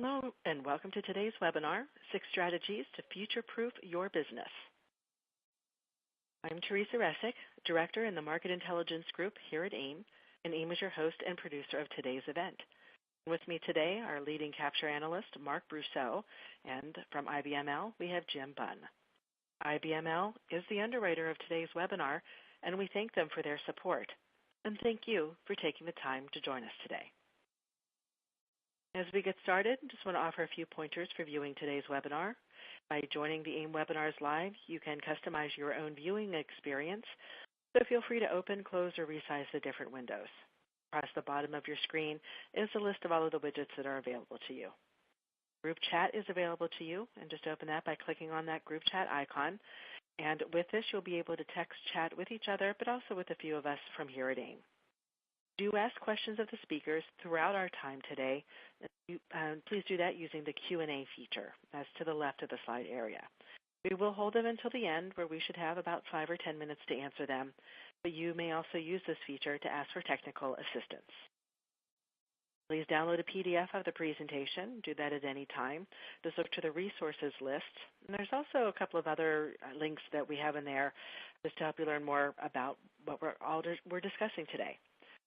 Hello, and welcome to today's webinar, 6 Strategies to Future-Proof Your Business. I'm Teresa Resick, Director in the Market Intelligence Group here at AIIM, and AIIM is your host and producer of today's event. With me today are leading capture analyst Mark Brousseau, and from IBML, we have Jim Bunn. IBML is the underwriter of today's webinar, and we thank them for their support. And thank you for taking the time to join us today. As we get started, I just want to offer a few pointers for viewing today's webinar. By joining the AIIM webinars live, you can customize your own viewing experience, so feel free to open, close, or resize the different windows. Across the bottom of your screen is a list of all of the widgets that are available to you. Group chat is available to you, and just open that by clicking on that group chat icon. And with this, you'll be able to text chat with each other, but also with a few of us from here at AIIM. Do ask questions of the speakers throughout our time today. Please do that using the Q&A feature. That's to the left of the slide area. We will hold them until the end, where we should have about 5 or 10 minutes to answer them, but you may also use this feature to ask for technical assistance. Please download a PDF of the presentation. Do that at any time. Just look to the resources list. And there's also a couple of other links that we have in there just to help you learn more about what we're discussing today.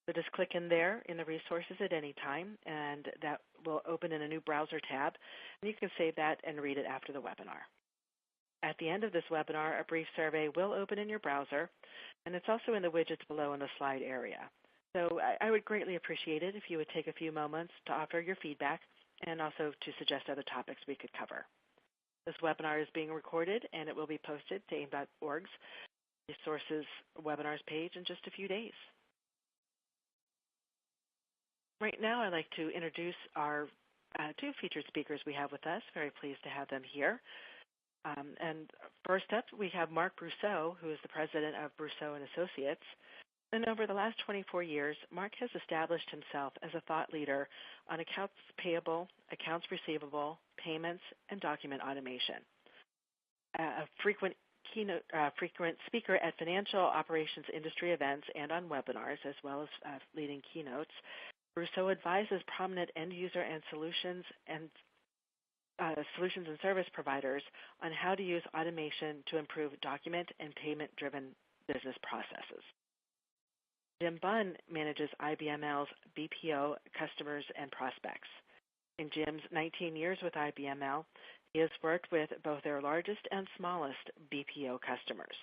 So just click in there in the resources at any time, and that will open in a new browser tab, and you can save that and read it after the webinar. At the end of this webinar, a brief survey will open in your browser, and it's also in the widgets below in the slide area. So I would greatly appreciate it if you would take a few moments to offer your feedback and also to suggest other topics we could cover. This webinar is being recorded, and it will be posted to AIIM.org's resources webinars page in just a few days. Right now, I'd like to introduce our 2 featured speakers we have with us. Very pleased to have them here. And first up, we have Mark Brousseau, who is the president of Brousseau & Associates. And over the last 24 years, Mark has established himself as a thought leader on accounts payable, accounts receivable, payments, and document automation. A frequent speaker at financial operations industry events and on webinars, as well as leading keynotes, Brousseau advises prominent end-user and solutions and service providers on how to use automation to improve document and payment-driven business processes. Jim Bunn manages IBML's BPO customers and prospects. In Jim's 19 years with IBML, he has worked with both their largest and smallest BPO customers.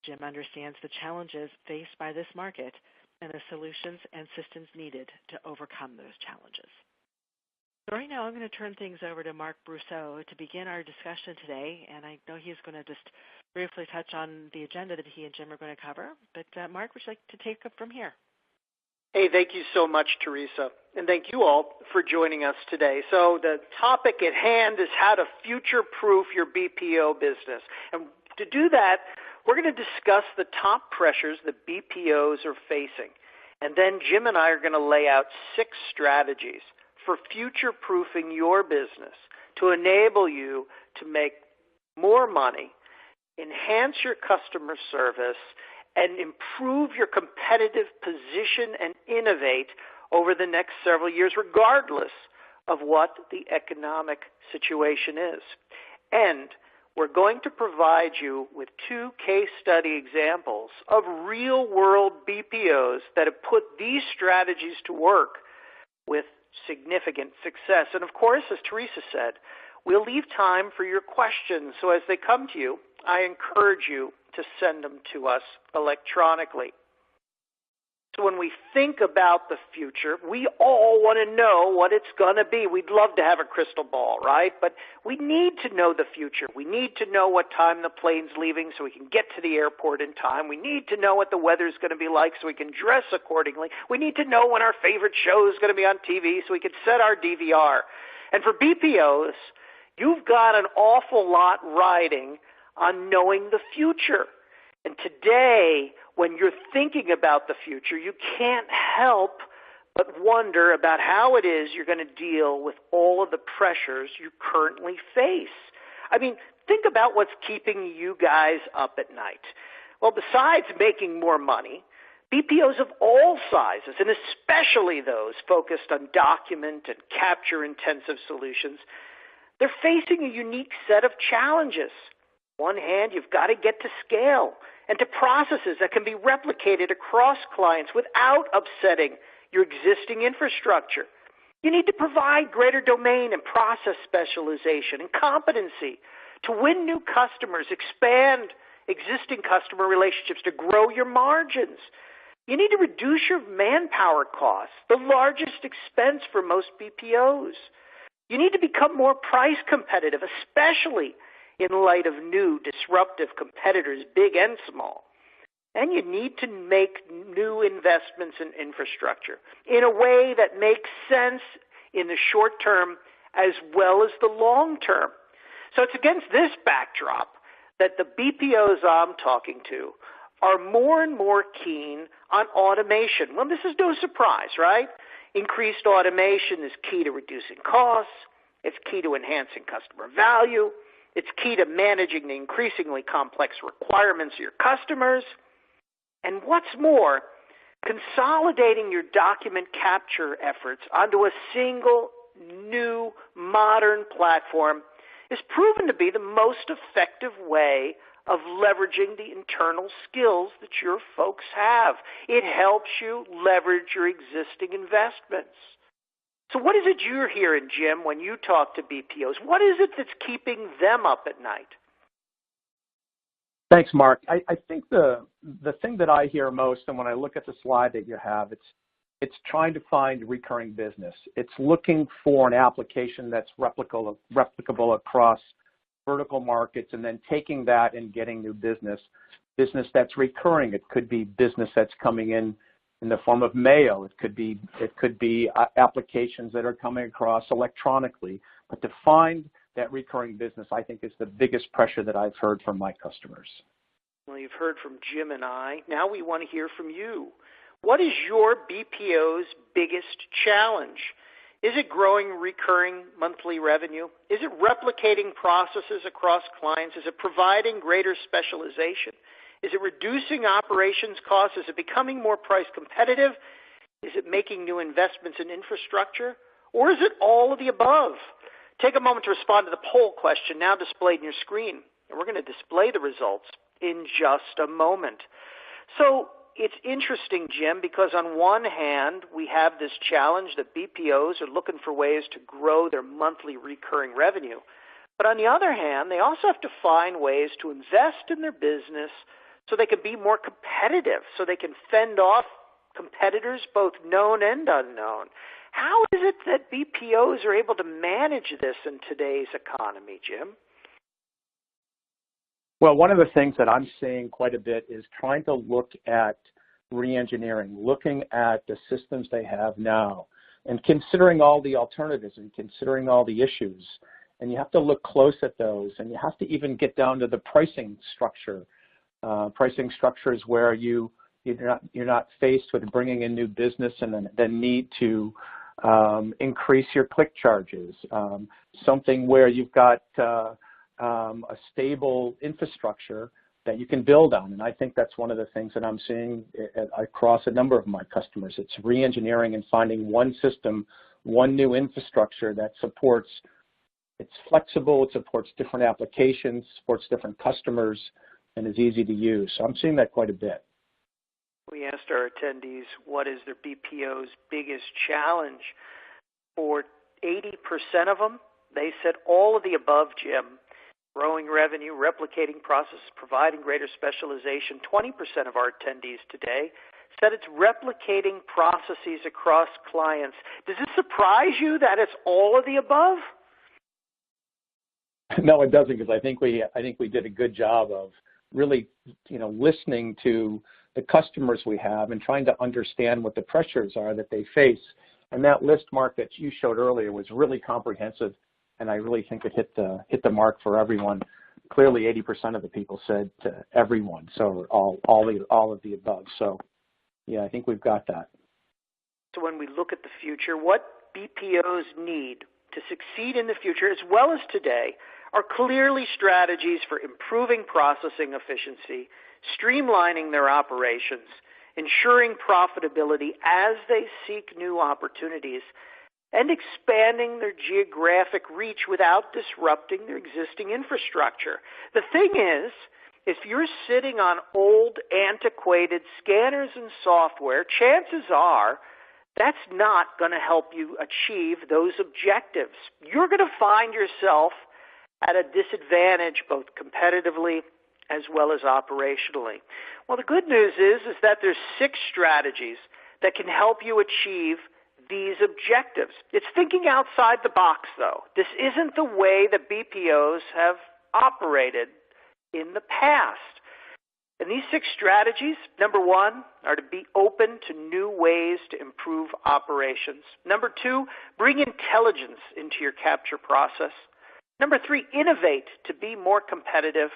Jim understands the challenges faced by this market and the solutions and systems needed to overcome those challenges. So right now I'm going to turn things over to Mark Brousseau to begin our discussion today, and I know he's going to just briefly touch on the agenda that he and Jim are going to cover. But Mark, would you like to take up from here? Hey, thank you so much, Teresa, and thank you all for joining us today. So the topic at hand is how to future-proof your BPO business. And to do that, we're going to discuss the top pressures that BPOs are facing. And then Jim and I are going to lay out 6 strategies for future-proofing your business to enable you to make more money, enhance your customer service, and improve your competitive position and innovate over the next several years, regardless of what the economic situation is. And we're going to provide you with 2 case study examples of real-world BPOs that have put these strategies to work with significant success. And of course, as Teresa said, we'll leave time for your questions. So as they come to you, I encourage you to send them to us electronically. So when we think about the future, we all want to know what it's going to be. We'd love to have a crystal ball, right? But we need to know the future. We need to know what time the plane's leaving so we can get to the airport in time. We need to know what the weather's going to be like so we can dress accordingly. We need to know when our favorite show is going to be on TV so we can set our DVR. And for BPOs, you've got an awful lot riding on knowing the future. And today, when you're thinking about the future, you can't help but wonder about how it is you're going to deal with all of the pressures you currently face. I mean, think about what's keeping you guys up at night. Well, besides making more money, BPOs of all sizes, and especially those focused on document and capture-intensive solutions, they're facing a unique set of challenges. On one hand, you've got to get to scale and to processes that can be replicated across clients without upsetting your existing infrastructure. You need to provide greater domain and process specialization and competency to win new customers, expand existing customer relationships, to grow your margins. You need to reduce your manpower costs, the largest expense for most BPOs. You need to become more price competitive, especially in light of new disruptive competitors, big and small. And you need to make new investments in infrastructure in a way that makes sense in the short term as well as the long term. So it's against this backdrop that the BPOs I'm talking to are more and more keen on automation. Well, this is no surprise, right? Increased automation is key to reducing costs. It's key to enhancing customer value. It's key to managing the increasingly complex requirements of your customers. And what's more, consolidating your document capture efforts onto a single, new, modern platform is proven to be the most effective way of leveraging the internal skills that your folks have. It helps you leverage your existing investments. So what is it you're hearing, Jim, when you talk to BPOs? What is it that's keeping them up at night? Thanks, Mark. I think the thing that I hear most, and when I look at the slide that you have, it's trying to find recurring business. It's looking for an application that's replicable across vertical markets, and then taking that and getting new business that's recurring. It could be business that's coming in the form of mail. It could be applications that are coming across electronically. But to find that recurring business, I think, is the biggest pressure that I've heard from my customers. Well, you've heard from Jim and I. Now we want to hear from you. What is your BPO's biggest challenge? Is it growing recurring monthly revenue? Is it replicating processes across clients? Is it providing greater specialization? Is it reducing operations costs? Is it becoming more price competitive? Is it making new investments in infrastructure? Or is it all of the above? Take a moment to respond to the poll question now displayed on your screen. And we're going to display the results in just a moment. So it's interesting, Jim, because on one hand, we have this challenge that BPOs are looking for ways to grow their monthly recurring revenue. But on the other hand, they also have to find ways to invest in their business so they can be more competitive, so they can fend off competitors, both known and unknown. How is it that BPOs are able to manage this in today's economy, Jim? Well, one of the things that I'm seeing quite a bit is trying to look at re-engineering, looking at the systems they have now, and considering all the alternatives and considering all the issues. And you have to look close at those, and you have to even get down to the pricing structure. Pricing structures where you're not faced with bringing in new business and then need to increase your click charges. Something where you've got a stable infrastructure that you can build on. And I think that's one of the things that I'm seeing across a number of my customers. It's re-engineering and finding one system, one new infrastructure that supports, it's flexible, it supports different applications, supports different customers, and is easy to use. So I'm seeing that quite a bit. We asked our attendees what is their BPO's biggest challenge. For 80% of them, they said all of the above, Jim. Growing revenue, replicating processes, providing greater specialization. 20% of our attendees today said it's replicating processes across clients. Does this surprise you that it's all of the above? No, it doesn't, because I think we did a good job of really, listening to the customers we have and trying to understand what the pressures are that they face. And that list, Mark, that you showed earlier was really comprehensive, and I really think it hit the mark for everyone. Clearly, 80% of the people said to everyone, so all of the above. So, yeah, I think we've got that. So when we look at the future, what BPOs need to succeed in the future as well as today are clearly strategies for improving processing efficiency, streamlining their operations, ensuring profitability as they seek new opportunities, and expanding their geographic reach without disrupting their existing infrastructure. The thing is, if you're sitting on old, antiquated scanners and software, chances are that's not going to help you achieve those objectives. You're going to find yourself at a disadvantage both competitively as well as operationally. Well, the good news is that there's 6 strategies that can help you achieve these objectives. It's thinking outside the box, though. This isn't the way the BPOs have operated in the past. And these 6 strategies, number 1, are to be open to new ways to improve operations. Number 2, bring intelligence into your capture process. Number 3, innovate to be more competitive.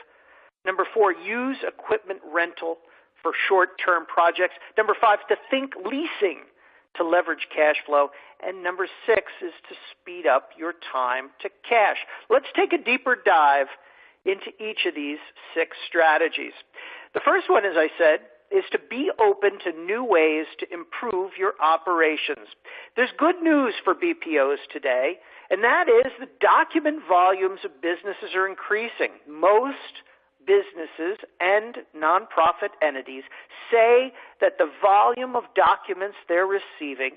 Number 4, use equipment rental for short-term projects. Number 5, to think leasing to leverage cash flow. And number 6 is to speed up your time to cash. Let's take a deeper dive into each of these 6 strategies. The first one, as I said, is to be open to new ways to improve your operations. There's good news for BPOs today, and that is the document volumes of businesses are increasing. Most businesses and nonprofit entities say that the volume of documents they're receiving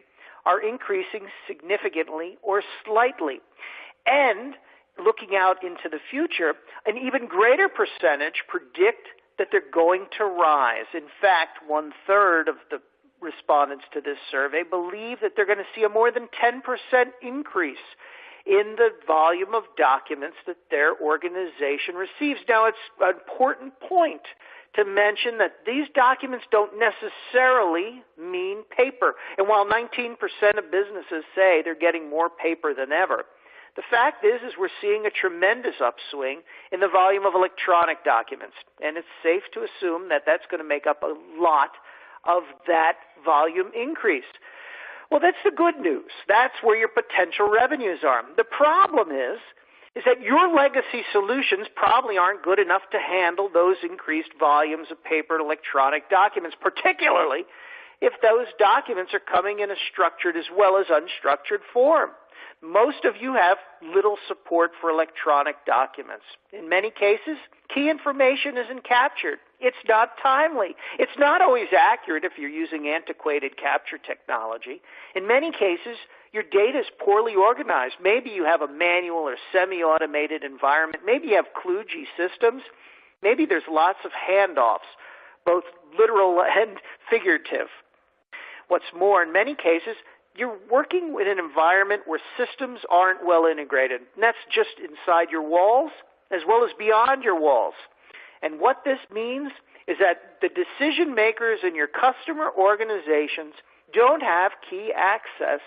are increasing significantly or slightly. And looking out into the future, an even greater percentage predict that they're going to rise. In fact, 1/3 of the respondents to this survey believe that they're going to see a more than 10% increase in the volume of documents that their organization receives. Now, it's an important point to mention that these documents don't necessarily mean paper. And while 19% of businesses say they're getting more paper than ever, the fact is we're seeing a tremendous upswing in the volume of electronic documents. And it's safe to assume that that's going to make up a lot of that volume increase. Well, that's the good news. That's where your potential revenues are. The problem is that your legacy solutions probably aren't good enough to handle those increased volumes of paper and electronic documents, particularly if those documents are coming in a structured as well as unstructured form. Most of you have little support for electronic documents. In many cases, key information isn't captured. It's not timely. It's not always accurate if you're using antiquated capture technology. In many cases, your data is poorly organized. Maybe you have a manual or semi-automated environment. Maybe you have kludgy systems. Maybe there's lots of handoffs, both literal and figurative. What's more, in many cases, you're working in an environment where systems aren't well integrated. And that's just inside your walls as well as beyond your walls. And what this means is that the decision makers in your customer organizations don't have key access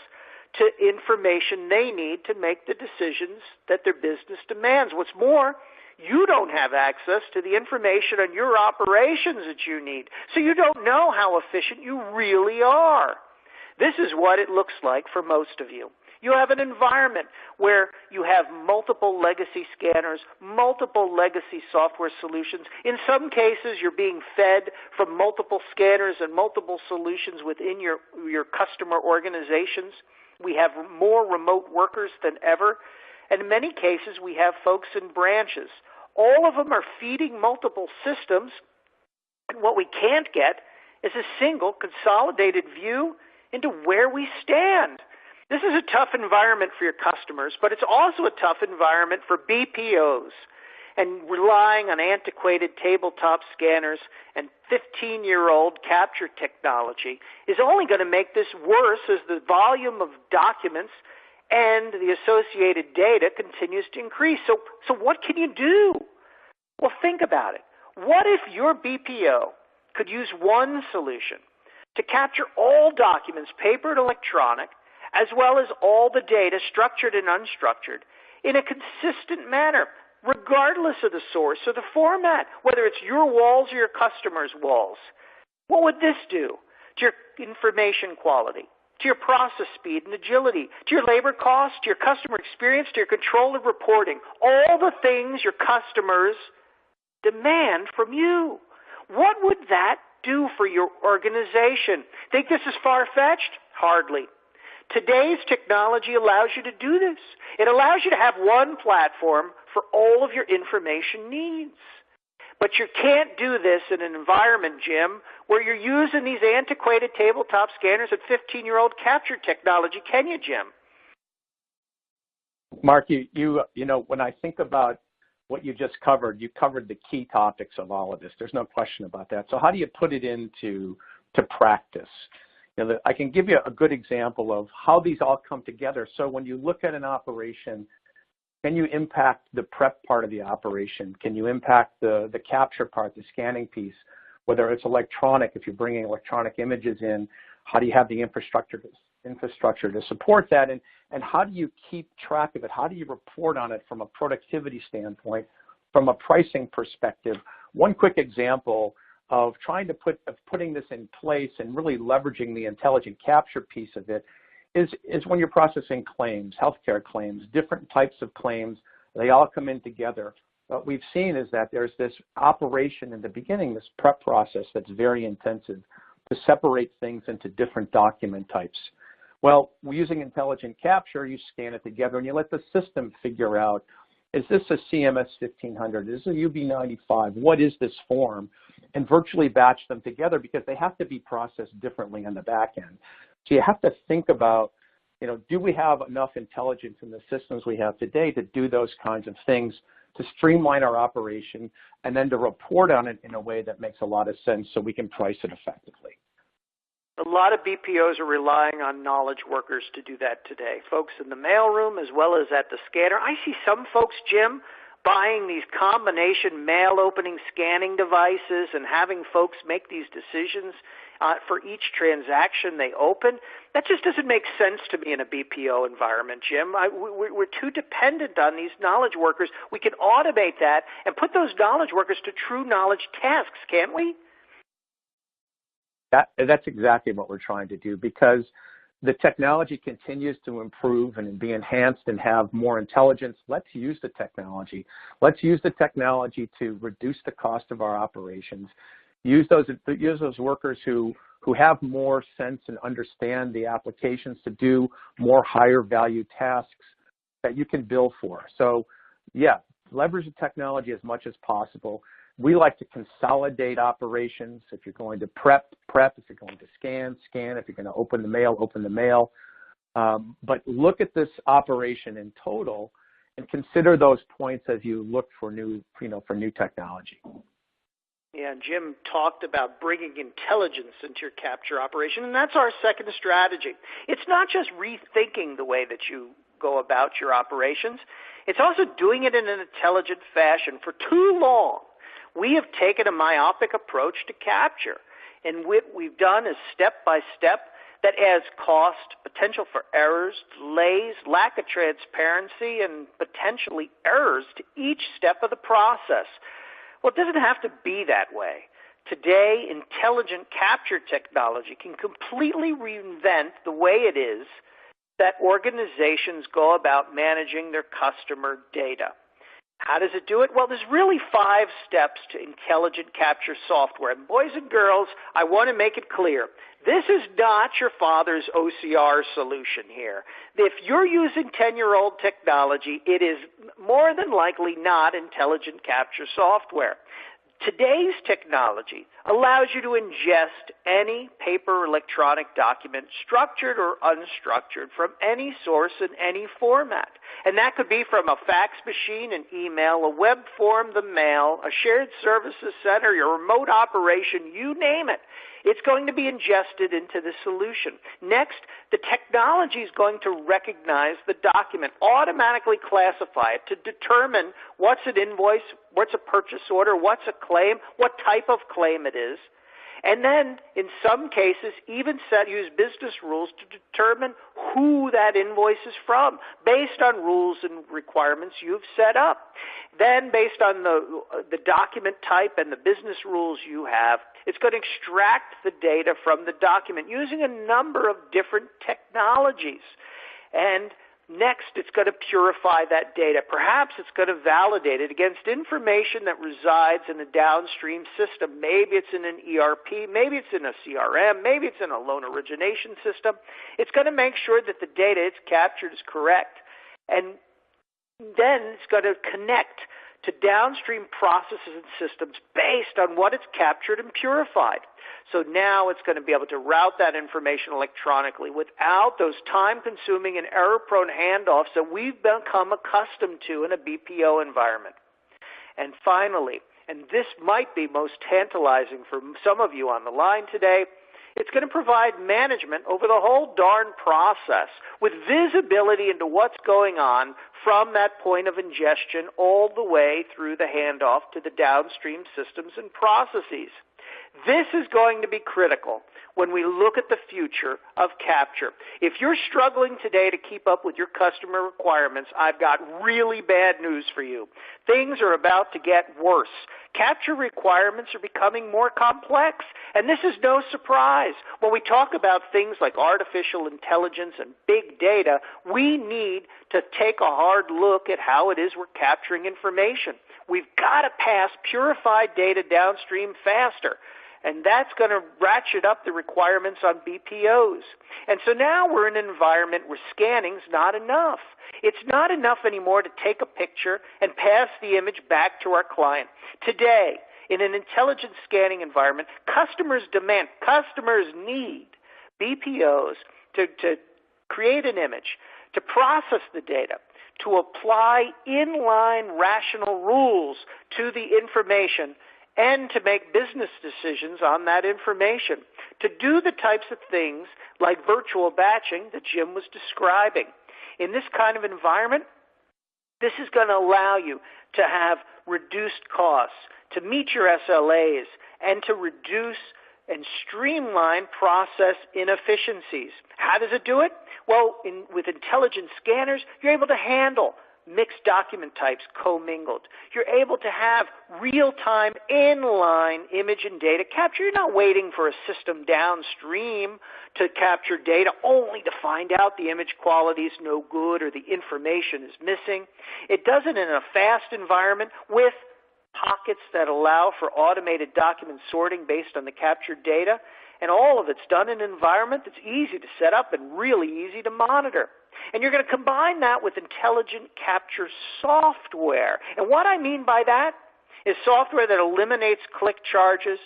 to information they need to make the decisions that their business demands. What's more, you don't have access to the information on your operations that you need. So you don't know how efficient you really are. This is what it looks like for most of you. You have an environment where you have multiple legacy scanners, multiple legacy software solutions. In some cases, you're being fed from multiple scanners and multiple solutions within your customer organizations. We have more remote workers than ever. And in many cases, we have folks in branches. All of them are feeding multiple systems. And what we can't get is a single consolidated view into where we stand. This is a tough environment for your customers, but it's also a tough environment for BPOs. And relying on antiquated tabletop scanners and 15-year-old capture technology is only going to make this worse as the volume of documents and the associated data continues to increase. So what can you do? Well, think about it. What if your BPO could use one solution to capture all documents, paper and electronic, as well as all the data, structured and unstructured, in a consistent manner, regardless of the source or the format, whether it's your walls or your customers' walls? What would this do to your information quality, to your process speed and agility, to your labor costs, to your customer experience, to your control of reporting, all the things your customers demand from you? What would that do for your organization. Think this is far-fetched? Hardly. Today's technology allows you to do this. It allows you to have one platform for all of your information needs. But you can't do this in an environment, Jim, where you're using these antiquated tabletop scanners and 15-year-old capture technology, can you, Jim? Mark, you know, when I think about what you just covered, you covered the key topics of all of this. There's no question about that. So how do you put it into practice? You know, I can give you a good example of how these all come together. So when you look at an operation, can you impact the prep part of the operation? Can you impact the capture part, the scanning piece? Whether it's electronic, if you're bringing electronic images in, how do you have the infrastructure to support that? And how do you keep track of it? How do you report on it from a productivity standpoint, from a pricing perspective? One quick example of putting this in place and really leveraging the intelligent capture piece of it is when you're processing claims, healthcare claims, different types of claims. They all come in together. What we've seen is that there's this operation in the beginning, this prep process that's very intensive to separate things into different document types. Well, using intelligent capture, you scan it together and you let the system figure out, is this a CMS 1500? Is it a UB95? What is this form? And virtually batch them together because they have to be processed differently on the back end. So you have to think about, you know, do we have enough intelligence in the systems we have today to do those kinds of things, to streamline our operation, and then to report on it in a way that makes a lot of sense so we can price it effectively. A lot of BPOs are relying on knowledge workers to do that today. Folks in the mailroom as well as at the scanner. I see some folks, Jim, buying these combination mail opening scanning devices and having folks make these decisions for each transaction they open. That just doesn't make sense to me in a BPO environment, Jim. We're too dependent on these knowledge workers. We can automate that and put those knowledge workers to true knowledge tasks, can't we? That's exactly what we're trying to do, because the technology continues to improve and be enhanced and have more intelligence. Let's use the technology. Let's use the technology to reduce the cost of our operations. Use those workers who have more sense and understand the applications to do more higher value tasks that you can bill for. So yeah, leverage the technology as much as possible. We like to consolidate operations. If you're going to prep. If you're going to scan. If you're going to open the mail. But look at this operation in total and consider those points as you look for new technology. Yeah, Jim talked about bringing intelligence into your capture operation, and that's our second strategy. It's not just rethinking the way that you go about your operations. It's also doing it in an intelligent fashion. For too long, we have taken a myopic approach to capture, and what we've done is step by step that adds cost, potential for errors, delays, lack of transparency, and potentially errors to each step of the process. Well, it doesn't have to be that way. Today, intelligent capture technology can completely reinvent the way it is that organizations go about managing their customer data. How does it do it? Well, there's really 5 steps to intelligent capture software. And boys and girls, I want to make it clear. This is not your father's OCR solution here. If you're using 10-year-old technology, it is more than likely not intelligent capture software. Today's technology allows you to ingest any paper or electronic document, structured or unstructured, from any source in any format. And that could be from a fax machine, an email, a web form, the mail, a shared services center, your remote operation, you name it. It's going to be ingested into the solution. Next, the technology is going to recognize the document, automatically classify it to determine what's an invoice, what's a purchase order, what's a claim, what type of claim it is. And then, in some cases, even use business rules to determine who that invoice is from, based on rules and requirements you've set up. Then, based on the document type and the business rules you have, it's going to extract the data from the document using a number of different technologies. And Next, it's going to purify that data. Perhaps it's going to validate it against information that resides in a downstream system. Maybe it's in an ERP, maybe it's in a CRM, maybe it's in a loan origination system. It's going to make sure that the data it's captured is correct. And then it's going to connect to downstream processes and systems based on what it's captured and purified. So now it's going to be able to route that information electronically without those time-consuming and error-prone handoffs that we've become accustomed to in a BPO environment. And finally, and this might be most tantalizing for some of you on the line today, it's going to provide management over the whole darn process with visibility into what's going on from that point of ingestion all the way through the handoff to the downstream systems and processes. This is going to be critical when we look at the future of capture. If you're struggling today to keep up with your customer requirements, I've got really bad news for you. Things are about to get worse. Capture requirements are becoming more complex, and this is no surprise. When we talk about things like artificial intelligence and big data, we need to take a hard look at how it is we're capturing information. We've got to pass purified data downstream faster. And that's going to ratchet up the requirements on BPOs. And so now we're in an environment where scanning's not enough. It's not enough anymore to take a picture and pass the image back to our client. Today, in an intelligent scanning environment, customers need BPOs to create an image, to process the data, to apply inline rational rules to the information, and to make business decisions on that information, to do the types of things like virtual batching that Jim was describing. In this kind of environment, this is going to allow you to have reduced costs, to meet your SLAs, and to reduce and streamline process inefficiencies. How does it do it? Well, with intelligent scanners, you're able to handle mixed document types commingled. You're able to have real-time inline image and data capture. You're not waiting for a system downstream to capture data only to find out the image quality is no good or the information is missing. It does it in a fast environment with pockets that allow for automated document sorting based on the captured data, and all of it's done in an environment that's easy to set up and really easy to monitor. And you're going to combine that with intelligent capture software. And what I mean by that is software that eliminates click charges,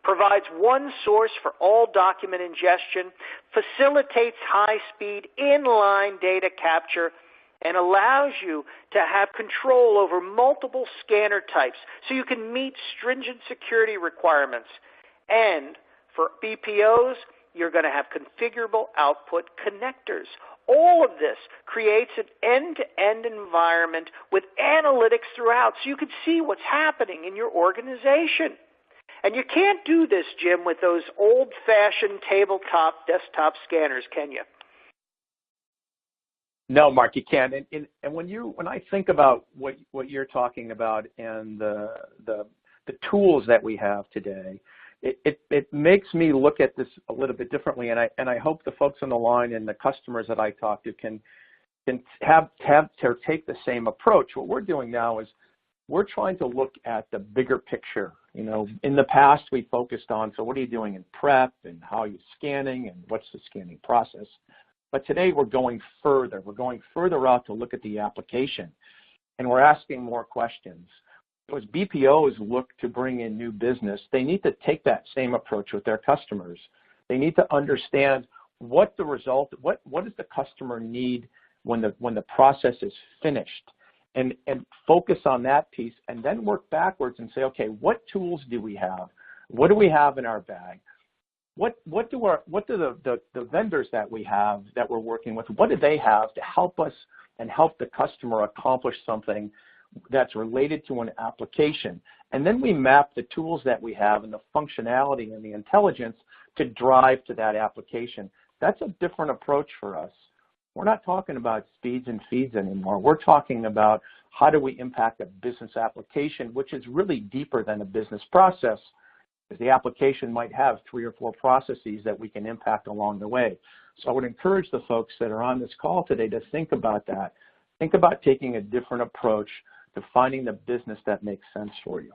provides one source for all document ingestion, facilitates high-speed inline data capture, and allows you to have control over multiple scanner types so you can meet stringent security requirements. And for BPOs, you're going to have configurable output connectors. All of this creates an end-to-end environment with analytics throughout so you can see what's happening in your organization. And you can't do this, Jim, with those old-fashioned tabletop desktop scanners, can you? No, Mark, you can't. And when I think about what you're talking about and the tools that we have today, it makes me look at this a little bit differently, and I hope the folks on the line and the customers that I talk to can have to take the same approach. What we're doing now is we're trying to look at the bigger picture. You know, in the past we focused on, so what are you doing in prep and how are you scanning and what's the scanning process? But today we're going further. We're going further out to look at the application, and we're asking more questions. So as BPOs look to bring in new business, they need to take that same approach with their customers. They need to understand what does the customer need when the process is finished, and focus on that piece, and then work backwards and say, okay, what tools do we have? What do we have in our bag? What do the vendors that we have that we're working with, what do they have to help us and help the customer accomplish something that's related to an application? And then we map the tools that we have and the functionality and the intelligence to drive to that application. That's a different approach for us. We're not talking about speeds and feeds anymore. We're talking about how do we impact a business application, which is really deeper than a business process, because the application might have 3 or 4 processes that we can impact along the way. So I would encourage the folks that are on this call today to think about that. Think about taking a different approach to finding the business that makes sense for you.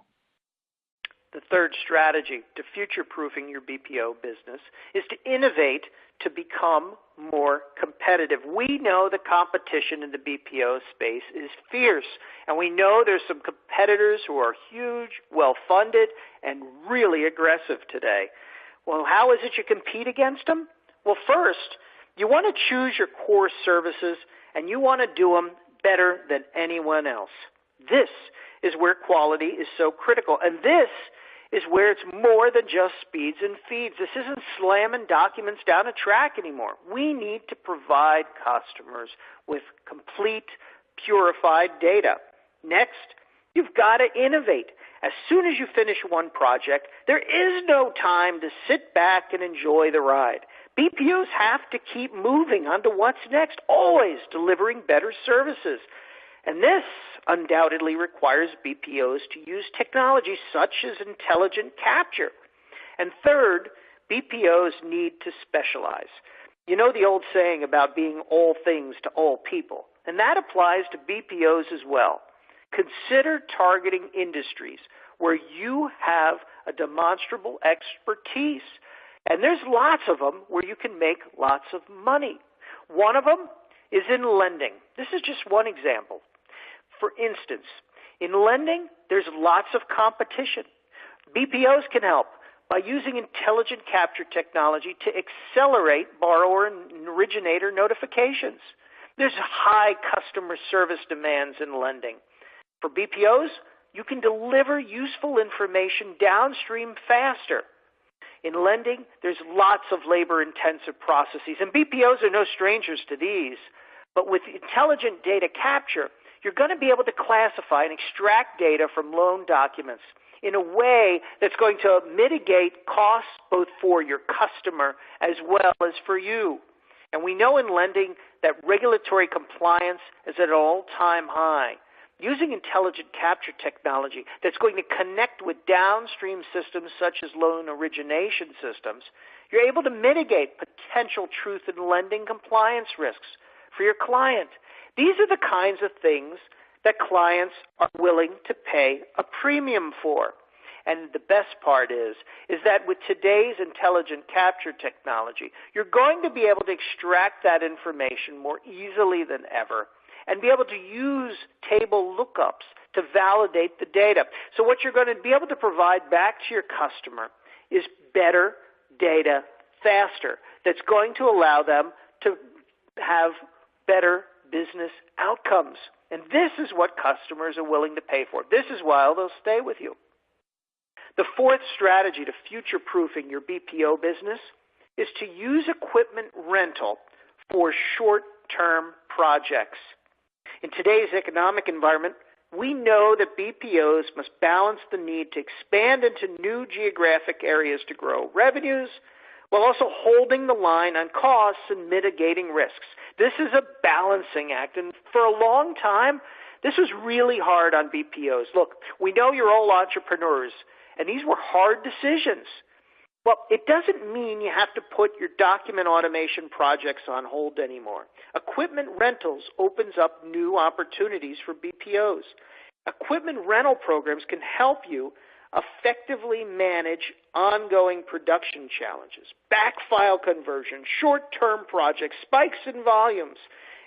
The third strategy to future-proofing your BPO business is to innovate to become more competitive. We know the competition in the BPO space is fierce, and we know there's some competitors who are huge, well-funded, and really aggressive today. Well, how is it you compete against them? Well, first, you want to choose your core services, and you want to do them better than anyone else. This is where quality is so critical, and this is where it's more than just speeds and feeds. This isn't slamming documents down a track anymore. We need to provide customers with complete, purified data. Next, you've got to innovate. As soon as you finish one project, there is no time to sit back and enjoy the ride. BPOs have to keep moving on to what's next, always delivering better services. And this undoubtedly requires BPOs to use technology such as intelligent capture. And third, BPOs need to specialize. You know the old saying about being all things to all people, and that applies to BPOs as well. Consider targeting industries where you have a demonstrable expertise. And there's lots of them where you can make lots of money. One of them is in lending. This is just one example. For instance, in lending, there's lots of competition. BPOs can help by using intelligent capture technology to accelerate borrower and originator notifications. There's high customer service demands in lending. For BPOs, you can deliver useful information downstream faster. In lending, there's lots of labor-intensive processes, and BPOs are no strangers to these. But with intelligent data capture, you're going to be able to classify and extract data from loan documents in a way that's going to mitigate costs both for your customer as well as for you. And we know in lending that regulatory compliance is at an all-time high. Using intelligent capture technology that's going to connect with downstream systems such as loan origination systems, you're able to mitigate potential truth in lending compliance risks for your client. These are the kinds of things that clients are willing to pay a premium for. And the best part is that with today's intelligent capture technology, you're going to be able to extract that information more easily than ever and be able to use table lookups to validate the data. So what you're going to be able to provide back to your customer is better data faster that's going to allow them to have better business outcomes. And this is what customers are willing to pay for. This is why they'll stay with you. The fourth strategy to future-proofing your BPO business is to use equipment rental for short-term projects. In today's economic environment, we know that BPOs must balance the need to expand into new geographic areas to grow revenues, while also holding the line on costs and mitigating risks. This is a balancing act, and for a long time, this was really hard on BPOs. Look, we know you're all entrepreneurs, and these were hard decisions. Well, it doesn't mean you have to put your document automation projects on hold anymore. Equipment rentals opens up new opportunities for BPOs. Equipment rental programs can help you effectively manage ongoing production challenges, backfile conversion, short-term projects, spikes in volumes.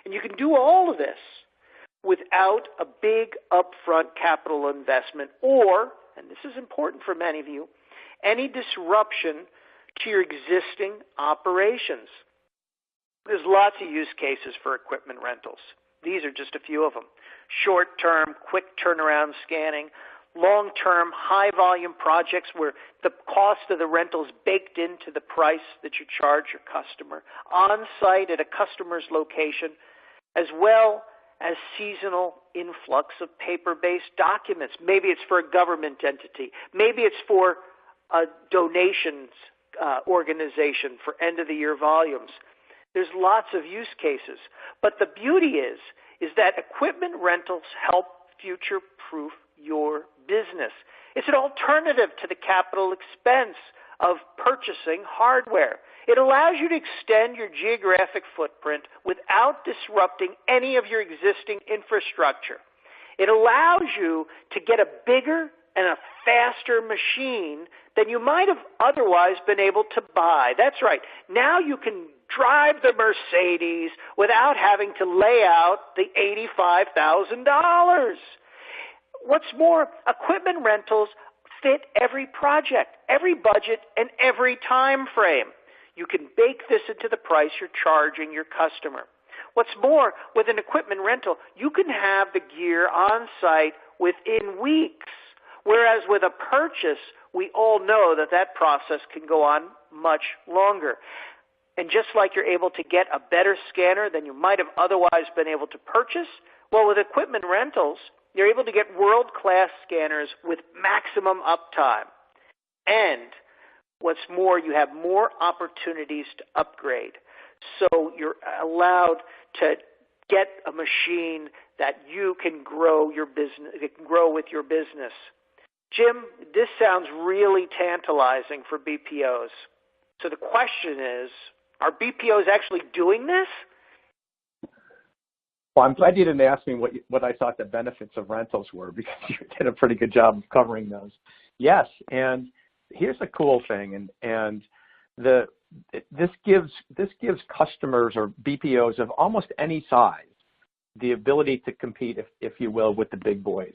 And you can do all of this without a big upfront capital investment or, and this is important for many of you, any disruption to your existing operations. There's lots of use cases for equipment rentals. These are just a few of them. Short-term, quick turnaround scanning, long-term, high-volume projects where the cost of the rental is baked into the price that you charge your customer, on-site at a customer's location, as well as seasonal influx of paper-based documents. Maybe it's for a government entity. Maybe it's for a donations organization for end-of-the-year volumes. There's lots of use cases. But the beauty is that equipment rentals help future-proof your business. It's an alternative to the capital expense of purchasing hardware. It allows you to extend your geographic footprint without disrupting any of your existing infrastructure. It allows you to get a bigger and a faster machine than you might have otherwise been able to buy. That's right. Now you can drive the Mercedes without having to lay out the $85,000. What's more, equipment rentals fit every project, every budget, and every time frame. You can bake this into the price you're charging your customer. What's more, with an equipment rental, you can have the gear on site within weeks, whereas with a purchase, we all know that process can go on much longer. And just like you're able to get a better scanner than you might have otherwise been able to purchase, well, with equipment rentals, you're able to get world-class scanners with maximum uptime. And what's more, you have more opportunities to upgrade. So you're allowed to get a machine that you can grow your business, it can grow with your business. Jim, this sounds really tantalizing for BPOs. So the question is, are BPOs actually doing this? Well, I'm glad you didn't ask me what I thought the benefits of rentals were, because you did a pretty good job of covering those. Yes, and here's the cool thing, and this gives customers or BPOs of almost any size the ability to compete, if you will, with the big boys,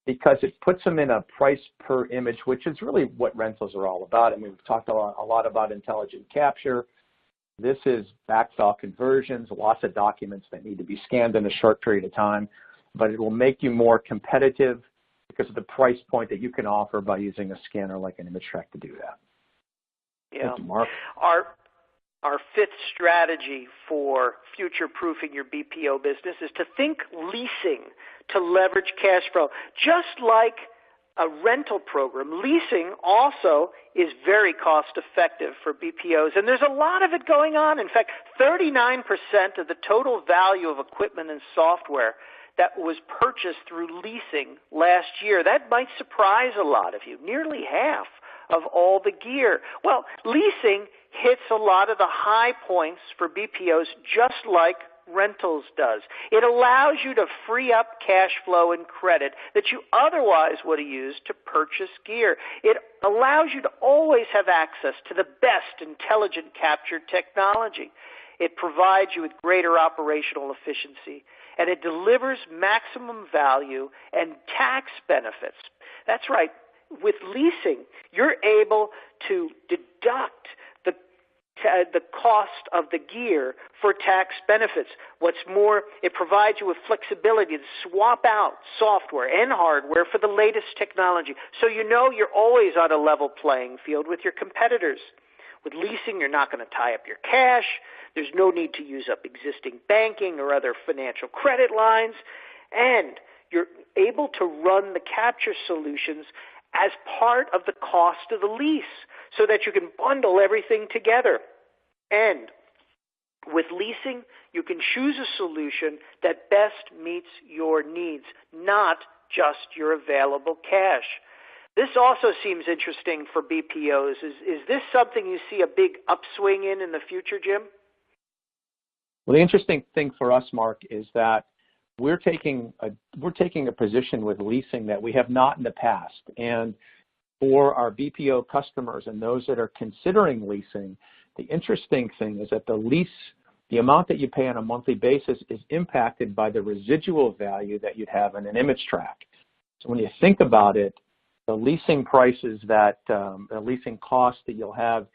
because it puts them in a price per image, which is really what rentals are all about. I mean, we've talked a lot about intelligent capture. This is backfill conversions, lots of documents that need to be scanned in a short period of time, but it will make you more competitive because of the price point that you can offer by using a scanner like an ImageTrack to do that. Yeah. Thank you, Mark. Our fifth strategy for future-proofing your BPO business is to think leasing to leverage cash flow. Just like a rental program, leasing also is very cost-effective for BPOs, and there's a lot of it going on. In fact, 39% of the total value of equipment and software that was purchased through leasing last year. That might surprise a lot of you. Nearly half of all the gear. Well, leasing hits a lot of the high points for BPOs just like rentals does. It allows you to free up cash flow and credit that you otherwise would have used to purchase gear. It allows you to always have access to the best intelligent capture technology. It provides you with greater operational efficiency, and it delivers maximum value and tax benefits. That's right. With leasing, you're able to deduct the cost of the gear for tax benefits. What's more, it provides you with flexibility to swap out software and hardware for the latest technology, so you know you're always on a level playing field with your competitors. With leasing, you're not going to tie up your cash. There's no need to use up existing banking or other financial credit lines, and you're able to run the capture solutions as part of the cost of the lease so that you can bundle everything together. And with leasing, you can choose a solution that best meets your needs, not just your available cash. This also seems interesting for BPOs. Is this something you see a big upswing in the future, Jim? Well, the interesting thing for us, Mark, is that we're taking a position with leasing that we have not in the past. And for our BPO customers and those that are considering leasing, the interesting thing is that the amount that you pay on a monthly basis is impacted by the residual value that you'd have in an ImageTrack. So when you think about it, the leasing prices the leasing costs that you'll have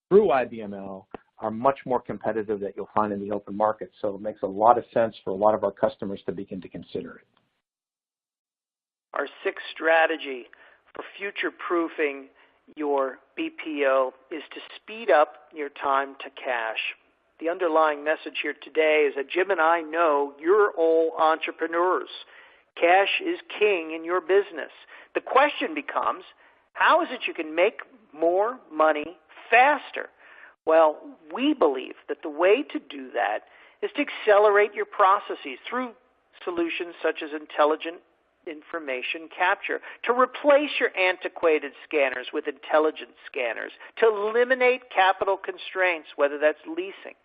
through IBML are much more competitive that you'll find in the open market. So it makes a lot of sense for a lot of our customers to begin to consider it. Our sixth strategy for future-proofing your BPO is to speed up your time to cash. The underlying message here today is that Jim and I know you're all entrepreneurs. Cash is king in your business. The question becomes, how is it you can make more money faster? Well, we believe that the way to do that is to accelerate your processes through solutions such as intelligent information capture, to replace your antiquated scanners with intelligent scanners, to eliminate capital constraints, whether that's leasing,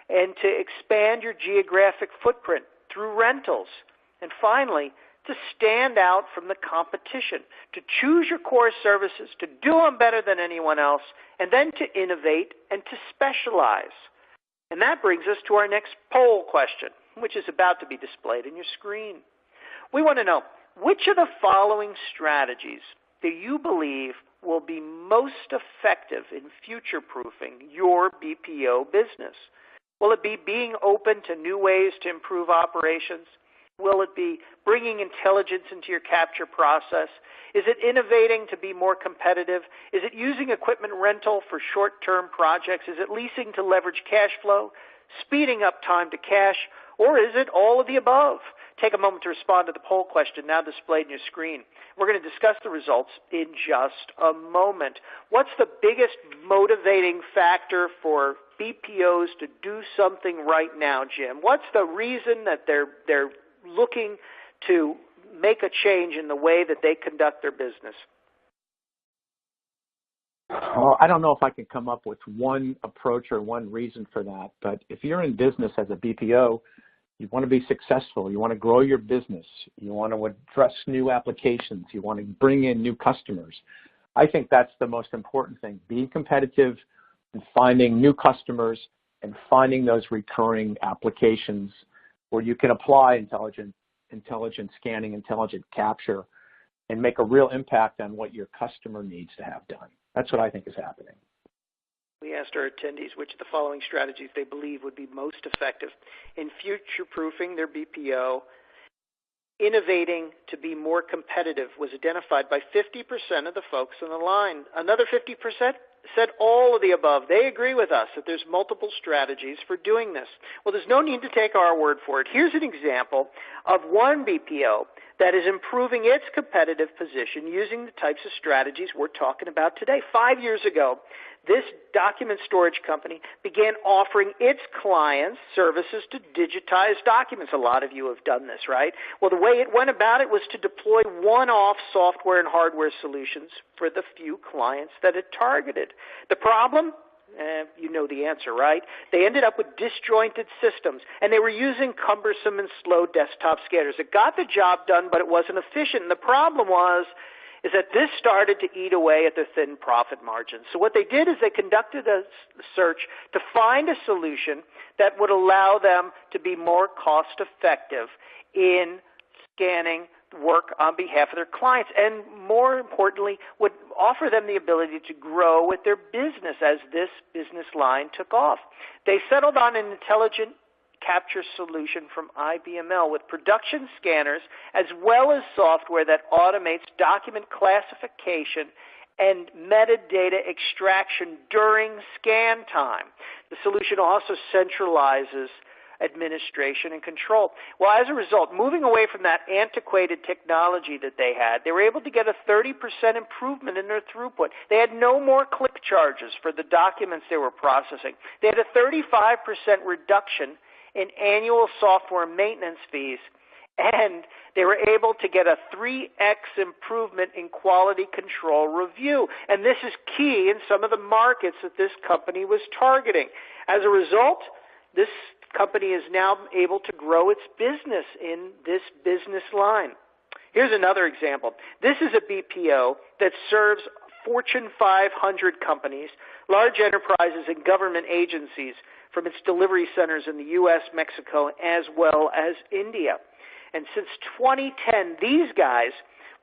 and to expand your geographic footprint through rentals. And finally, to stand out from the competition, to choose your core services, to do them better than anyone else, and then to innovate and to specialize. And that brings us to our next poll question, which is about to be displayed on your screen. We want to know, which of the following strategies do you believe will be most effective in future-proofing your BPO business? Will it be being open to new ways to improve operations? Will it be bringing intelligence into your capture process? Is it innovating to be more competitive? Is it using equipment rental for short-term projects? Is it leasing to leverage cash flow? Speeding up time to cash? Or is it all of the above? Take a moment to respond to the poll question now displayed on your screen. We're going to discuss the results in just a moment. What's the biggest motivating factor for BPOs to do something right now, Jim? What's the reason that they're looking to make a change in the way that they conduct their business? Well, I don't know if I can come up with one approach or one reason for that, but if you're in business as a BPO, you want to be successful. You want to grow your business. You want to address new applications. You want to bring in new customers. I think that's the most important thing, being competitive and finding new customers and finding those recurring applications where you can apply intelligent scanning, intelligent capture, and make a real impact on what your customer needs to have done. That's what I think is happening. We asked our attendees which of the following strategies they believe would be most effective in future-proofing their BPO. Innovating to be more competitive was identified by 50% of the folks on the line. Another 50% said all of the above. They agree with us that there's multiple strategies for doing this. Well, there's no need to take our word for it. Here's an example of one BPO that is improving its competitive position using the types of strategies we're talking about today. 5 years ago, this document storage company began offering its clients services to digitize documents. A lot of you have done this, right? Well, the way it went about it was to deploy one-off software and hardware solutions for the few clients that it targeted. The problem? You know the answer, right? They ended up with disjointed systems, and they were using cumbersome and slow desktop scanners. It got the job done, but it wasn't efficient. And the problem is that this started to eat away at their thin profit margins. So what they did is they conducted a search to find a solution that would allow them to be more cost-effective in scanning work on behalf of their clients, and more importantly, would offer them the ability to grow with their business as this business line took off. They settled on an intelligent capture solution from IBML with production scanners as well as software that automates document classification and metadata extraction during scan time. The solution also centralizes administration and control. Well, as a result, moving away from that antiquated technology that they had, they were able to get a 30% improvement in their throughput. They had no more click charges for the documents they were processing. They had a 35% reduction in annual software maintenance fees, and they were able to get a 3x improvement in quality control review. And this is key in some of the markets that this company was targeting. As a result, this company is now able to grow its business in this business line. Here's another example. This is a BPO that serves Fortune 500 companies, large enterprises, and government agencies from its delivery centers in the U.S., Mexico, as well as India. And since 2010, these guys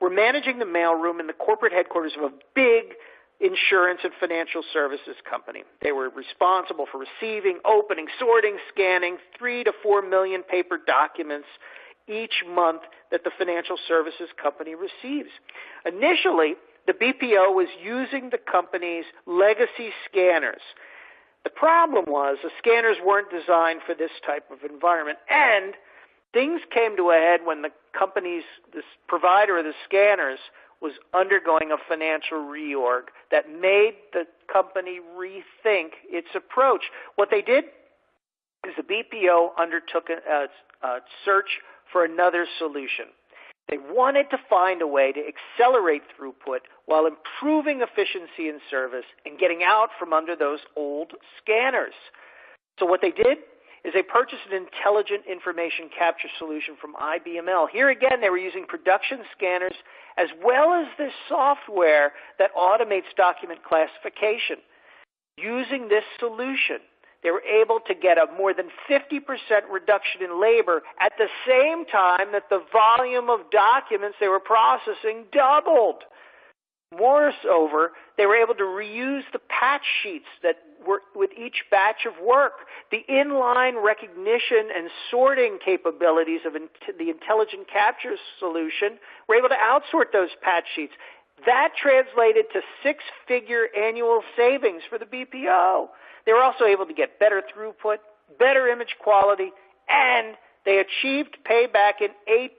were managing the mailroom in the corporate headquarters of a big insurance and financial services company. They were responsible for receiving, opening, sorting, scanning 3 to 4 million paper documents each month that the financial services company receives. Initially, the BPO was using the company's legacy scanners. The problem was the scanners weren't designed for this type of environment, and things came to a head when the this provider of the scanners was undergoing a financial reorg that made the company rethink its approach. What they did is the BPO undertook a search for another solution. They wanted to find a way to accelerate throughput while improving efficiency and service and getting out from under those old scanners. So what they did is they purchased an intelligent information capture solution from IBML. Here again, they were using production scanners as well as this software that automates document classification. Using this solution, they were able to get a more than 50% reduction in labor at the same time that the volume of documents they were processing doubled. Moreover, they were able to reuse the patch sheets that were with each batch of work. The inline recognition and sorting capabilities of the intelligent capture solution were able to outsort those patch sheets. That translated to six-figure annual savings for the BPO. They were also able to get better throughput, better image quality, and they achieved payback in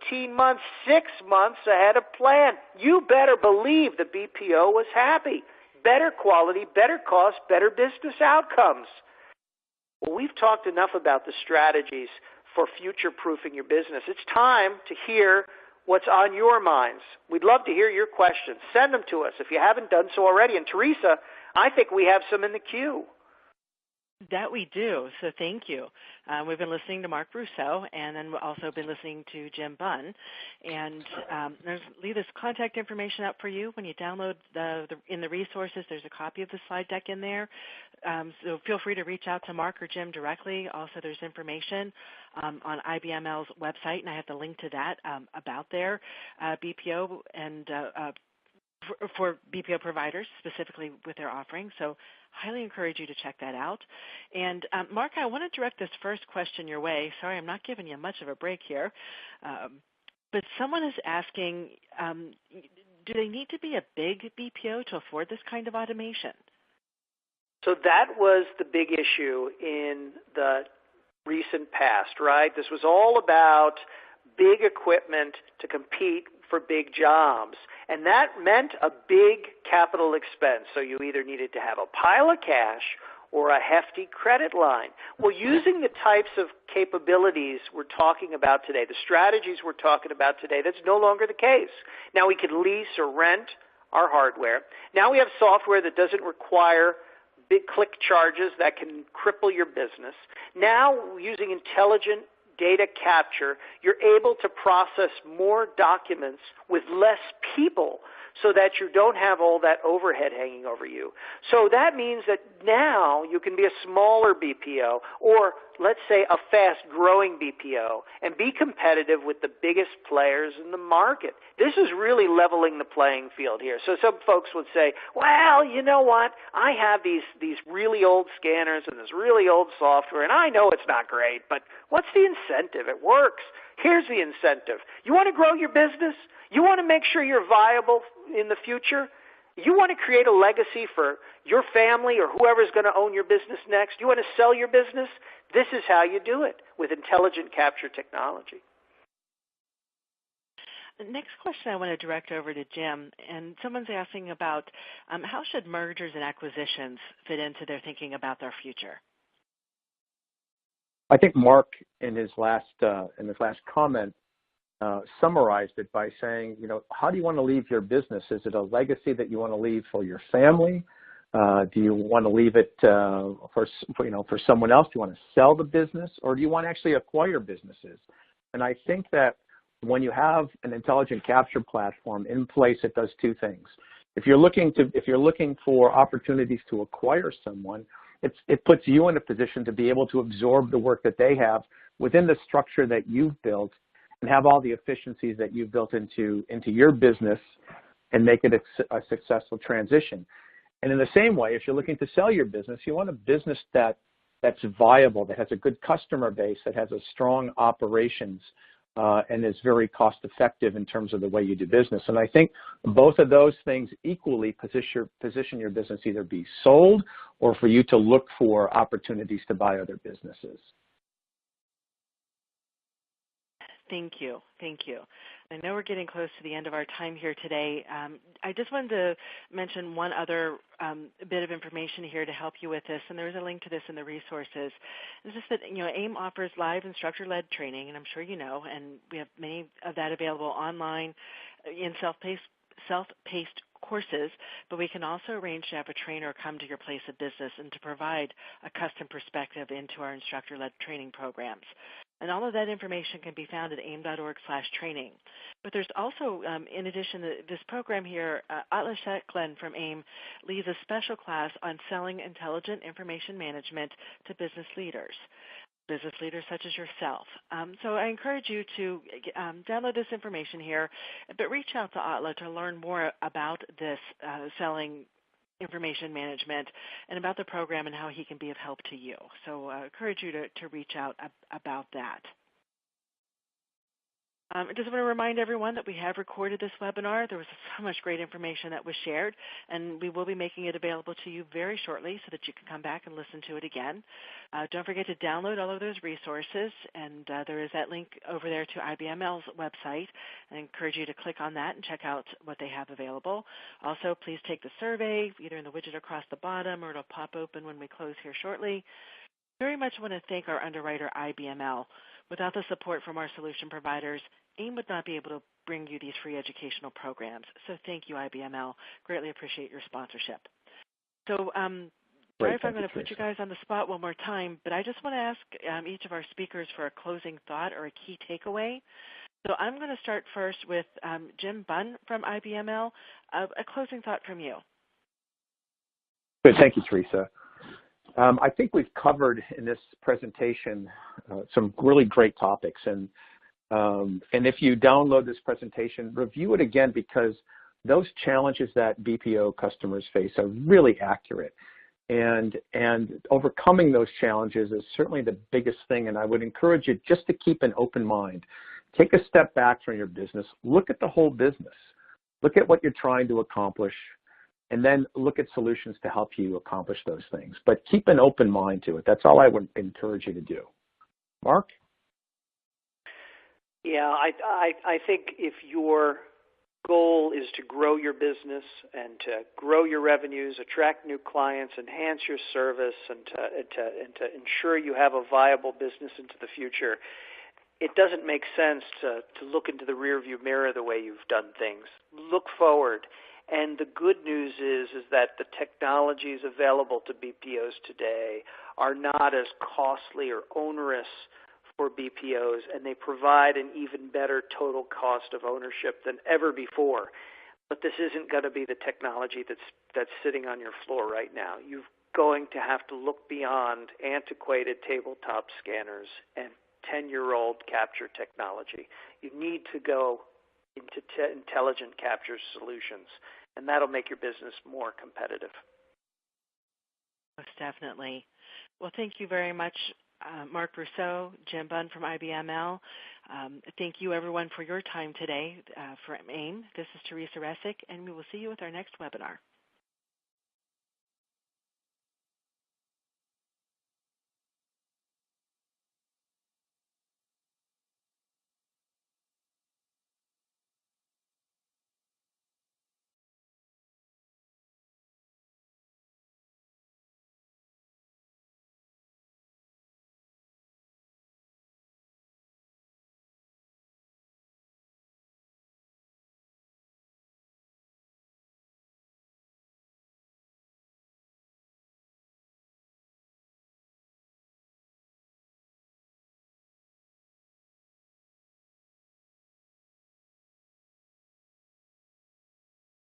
18 months, 6 months ahead of plan. You better believe the BPO was happy. Better quality, better cost, better business outcomes. Well, we've talked enough about the strategies for future-proofing your business. It's time to hear what's on your minds. We'd love to hear your questions. Send them to us if you haven't done so already. And Teresa, I think we have some in the queue. That we do, so thank you. We've been listening to Mark Brousseau, and then we've also been listening to Jim Bunn. And leave this contact information up for you. When you download in the resources, there's a copy of the slide deck in there. So feel free to reach out to Mark or Jim directly. Also, there's information on IBML's website, and I have the link to that about their BPO and for BPO providers, specifically with their offerings. So highly encourage you to check that out. And Mark, I want to direct this first question your way. Sorry, I'm not giving you much of a break here. But someone is asking, do they need to be a big BPO to afford this kind of automation? So that was the big issue in the recent past, right? This was all about big equipment to compete for big jobs. And that meant a big capital expense. So you either needed to have a pile of cash or a hefty credit line. Well, using the types of capabilities we're talking about today, the strategies we're talking about today, that's no longer the case. Now we can lease or rent our hardware. Now we have software that doesn't require big click charges that can cripple your business. Now, using intelligent data capture, you're able to process more documents with less people so that you don't have all that overhead hanging over you. So that means that now you can be a smaller BPO or, let's say, a fast-growing BPO and be competitive with the biggest players in the market. This is really leveling the playing field here. So some folks would say, well, you know what? I have these really old scanners and this really old software, and I know it's not great, but what's the incentive? It works. Here's the incentive. You want to grow your business? You want to make sure you're viable in the future? You want to create a legacy for your family or whoever's going to own your business next? You want to sell your business? This is how you do it, with intelligent capture technology. The next question I want to direct over to Jim, and someone's asking about how should mergers and acquisitions fit into their thinking about their future? I think Mark, in his last comment, summarized it by saying, how do you want to leave your business? Is it a legacy that you want to leave for your family? Do you want to leave it for someone else? Do you want to sell the business, or do you want to actually acquire businesses? And I think that when you have an intelligent capture platform in place, it does two things. If you're looking for opportunities to acquire someone, it puts you in a position to be able to absorb the work that they have within the structure that you've built and have all the efficiencies that you've built into your business and make it a successful transition. And in the same way, if you're looking to sell your business, you want a business that's viable, that has a good customer base, that has a strong operations, and is very cost effective in terms of the way you do business. And I think both of those things equally position your business either be sold or for you to look for opportunities to buy other businesses. Thank you. Thank you. I know we're getting close to the end of our time here today. I just wanted to mention one other bit of information here to help you with this, and there's a link to this in the resources. It's just that, AIM offers live instructor-led training, and I'm sure you know, and we have many of that available online in self-paced courses, but we can also arrange to have a trainer come to your place of business and to provide a custom perspective into our instructor-led training programs. And all of that information can be found at aim.org/training. But there's also, in addition to this program here, Atlas Sheklin from AIM leads a special class on selling intelligent information management to business leaders such as yourself. So I encourage you to download this information here, but reach out to Atla to learn more about this selling information management and about the program and how he can be of help to you. So I encourage you to reach out about that. I just want to remind everyone that we have recorded this webinar. There was so much great information that was shared, and we will be making it available to you very shortly so that you can come back and listen to it again. Don't forget to download all of those resources, and there is that link over there to IBML's website. I encourage you to click on that and check out what they have available. Also, please take the survey, either in the widget across the bottom or it'll pop open when we close here shortly. Very much want to thank our underwriter, IBML. Without the support from our solution providers, AIM would not be able to bring you these free educational programs. So thank you, IBML. Greatly appreciate your sponsorship. So, sorry if I'm going to put you guys on the spot one more time, but I just want to ask each of our speakers for a closing thought or a key takeaway. So I'm going to start first with Jim Bunn from IBML. A closing thought from you. Good. Thank you, Teresa. I think we've covered in this presentation some really great topics, and if you download this presentation, review it again, because those challenges that BPO customers face are really accurate, and overcoming those challenges is certainly the biggest thing. And I would encourage you just to keep an open mind. Take a step back from your business. Look at the whole business. Look at what you're trying to accomplish, and then look at solutions to help you accomplish those things. But keep an open mind to it. That's all I would encourage you to do. Mark? Yeah, I think if your goal is to grow your business and to grow your revenues, attract new clients, enhance your service, and to ensure you have a viable business into the future, it doesn't make sense to look into the rearview mirror the way you've done things. Look forward. And the good news is that the technologies available to BPOs today are not as costly or onerous for BPOs, and they provide an even better total cost of ownership than ever before. But this isn't going to be the technology that's sitting on your floor right now. You're going to have to look beyond antiquated tabletop scanners and 10-year-old capture technology. You need to go into intelligent capture solutions, and that'll make your business more competitive. Most definitely. Well, thank you very much, Mark Brousseau, Jim Bunn from IBML. Thank you, everyone, for your time today from AIM. This is Teresa Resick, and we will see you with our next webinar.